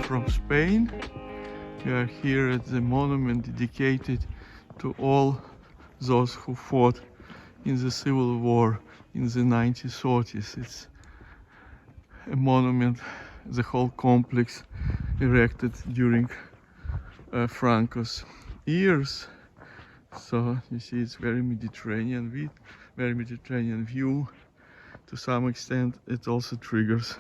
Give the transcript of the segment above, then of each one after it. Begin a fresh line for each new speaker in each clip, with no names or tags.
From Spain. We are here at the monument dedicated to all those who fought in the Civil War in the 1930s. It's a monument, the whole complex erected during Franco's years. So you see it's very Mediterranean view. To some extent it also triggers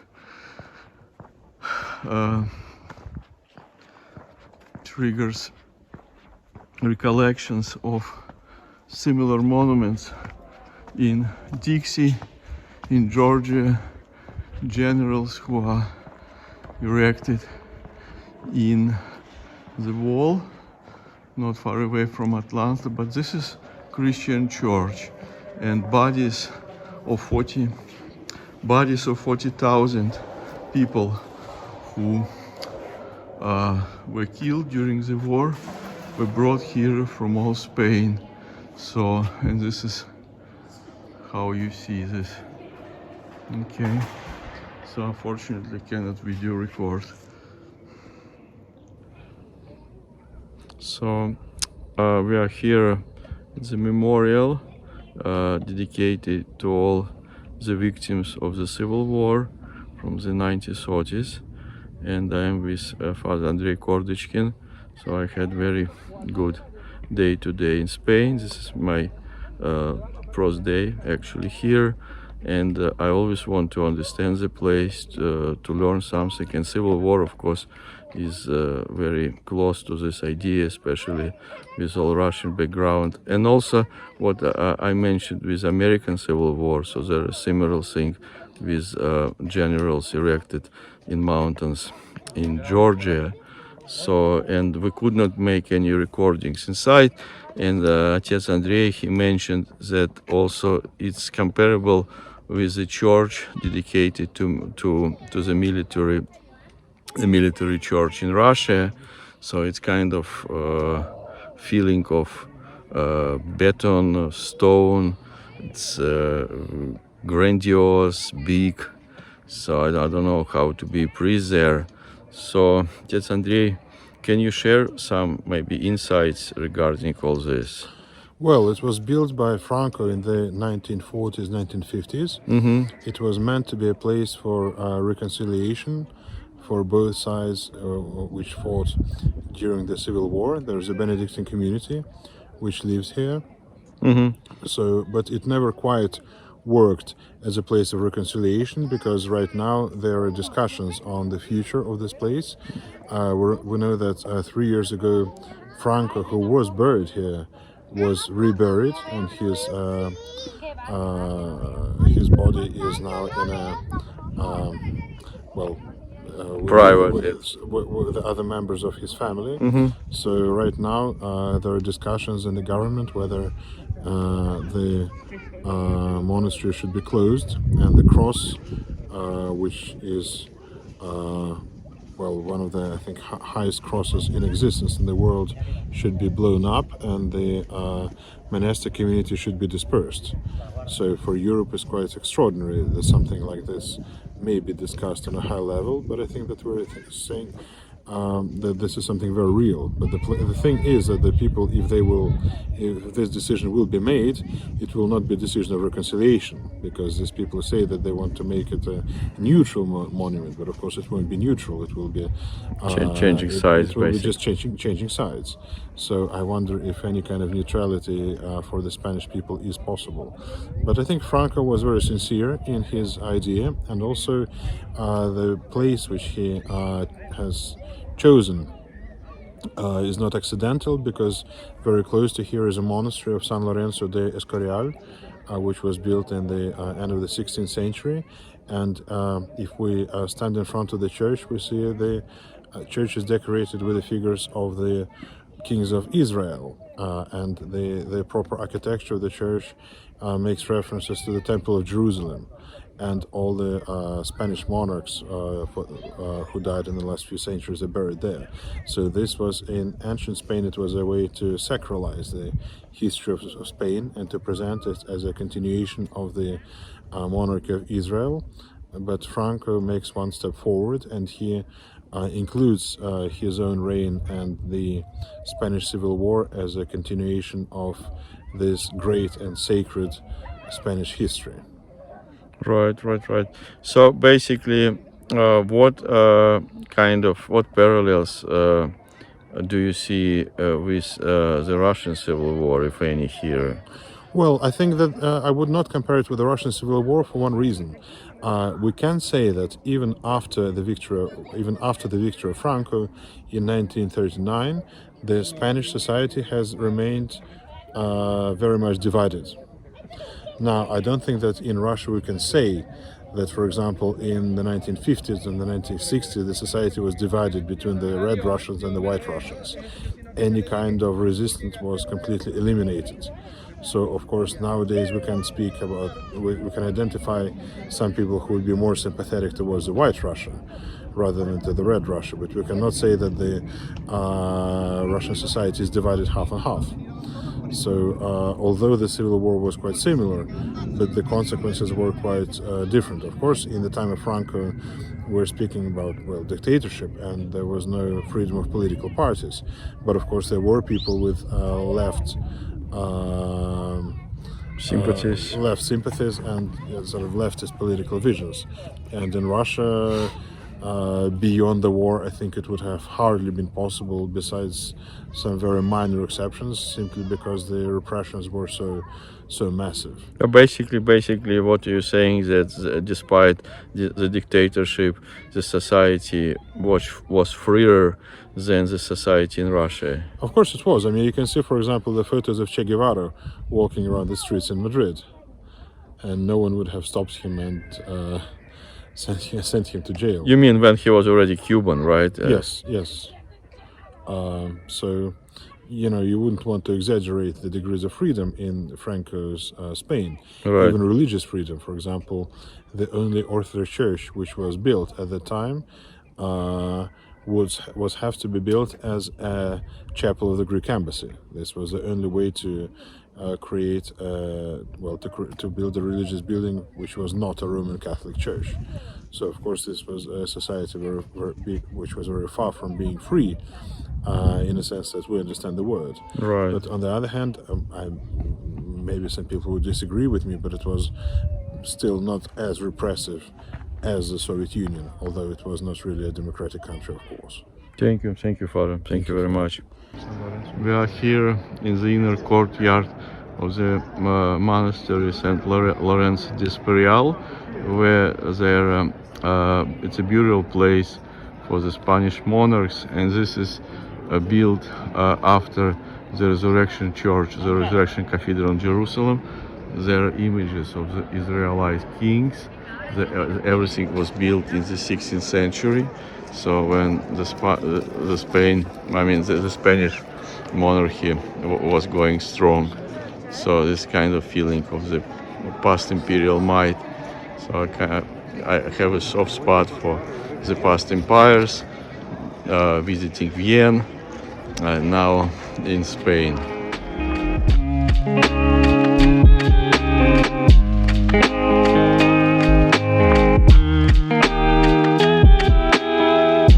recollections of similar monuments in Dixie, in Georgia, generals who are erected in the wall, not far away from Atlanta. But this is Christian church, and bodies of 40,000 people who were killed during the war were brought here from all Spain. So, and this is how you see this. Okay, so unfortunately cannot video record. So we are here at the memorial dedicated to all the victims of the Civil War from the 1930s. And I am with Father Andrey Kordochkin. So I had very good day today in Spain. This is my first day actually here, and I always want to understand the place, to learn something. And Civil War, of course, is very close to this idea, especially with all Russian background. And also what I mentioned with American Civil War, so there is similar thing with generals erected in mountains in Georgia. So, and we could not make any recordings inside. And Отец Andrey, he mentioned that also it's comparable with the church dedicated to the military church in Russia. So it's kind of feeling of beton, stone. It's grandiose, big. So I don't know how to be priest there. So, Отец Andrey, can you share some maybe insights regarding all this?
Well, it was built by Franco in the 1940s, 1950s. It was meant to be a place for reconciliation for both sides which fought during the Civil War. There's a Benedictine community which lives here. So, but it never quite worked as a place of reconciliation, because right now there are discussions on the future of this place. We know that 3 years ago Franco, who was buried here, was reburied, and his body is now in a
private
with the other members of his family. So right now there are discussions in the government whether the monastery should be closed, and the cross, which is one of the, I think, highest crosses in existence in the world, should be blown up, and the monastic community should be dispersed. So for Europe it's quite extraordinary that something like this may be discussed on a high level, but I think that we're saying that this is something very real. But the thing is that the people, if this decision will be made, it will not be a decision of reconciliation, because these people say that they want to make it a neutral monument, but of course it won't be neutral. It will be
changing sides.
It will be just changing sides. So I wonder if any kind of neutrality for the Spanish people is possible. But I think Franco was very sincere in his idea, and also the place which he has chosen is not accidental, because very close to here is a monastery of San Lorenzo de Escorial, which was built in the end of the 16th century. And if we stand in front of the church, we see the church is decorated with the figures of the kings of Israel, and the proper architecture of the church makes references to the Temple of Jerusalem and all the Spanish monarchs who died in the last few centuries are buried there. So this was, in ancient Spain, it was a way to sacralize the history of Spain and to present it as a continuation of the monarchy of Israel. But Franco makes one step forward, and he includes his own reign and the Spanish Civil War as a continuation of this great and sacred Spanish history.
Right. So basically, what what parallels do you see with the Russian Civil War, if any, here?
Well, I think that I would not compare it with the Russian Civil War for one reason. We can say that even after the victory of Franco in 1939, the Spanish society has remained very much divided. Now, I don't think that in Russia we can say that, for example, in the 1950s and the 1960s, the society was divided between the Red Russians and the White Russians. Any kind of resistance was completely eliminated. So, of course, nowadays we can speak about, we can identify some people who would be more sympathetic towards the White Russia rather than to the Red Russia, but we cannot say that the Russian society is divided half and half. So, although the Civil War was quite similar, but the consequences were quite different. Of course, in the time of Franco, we're speaking about, well, dictatorship, and there was no freedom of political parties. But of course, there were people with left sympathies and sort of leftist political visions. And in Russia, beyond the war, I think it would have hardly been possible, besides some very minor exceptions, simply because the repressions were so massive.
Basically, what you're saying is that despite the dictatorship, the society was freer than the society in Russia.
Of course it was. I mean, you can see, for example, the photos of Che Guevara walking around the streets in Madrid, and no one would have stopped him and sent him to jail.
You mean when he was already Cuban, right?
Yes. So, you wouldn't want to exaggerate the degrees of freedom in Franco's Spain.
Right.
Even religious freedom, for example, the only Orthodox church which was built at the time was have to be built as a chapel of the Greek embassy. This was the only way to create, to build a religious building which was not a Roman Catholic church. So, of course, this was a society which was very far from being free, in a sense that we understand the word.
Right.
But on the other hand, maybe some people would disagree with me, but it was still not as repressive as the Soviet Union, although it was not really a democratic country, of course.
Thank you, Father. Thank you very much. We are here in the inner courtyard of the monastery St. Lawrence de Escorial, where it's a burial place for the Spanish monarchs, and this is built after the Resurrection Church, the Resurrection Cathedral in Jerusalem. There are images of the Israelite kings. Everything was built in the 16th century. So when the Spanish monarchy was going strong, so this kind of feeling of the past imperial might. So I have a soft spot for the past empires, visiting Vienna, now in Spain.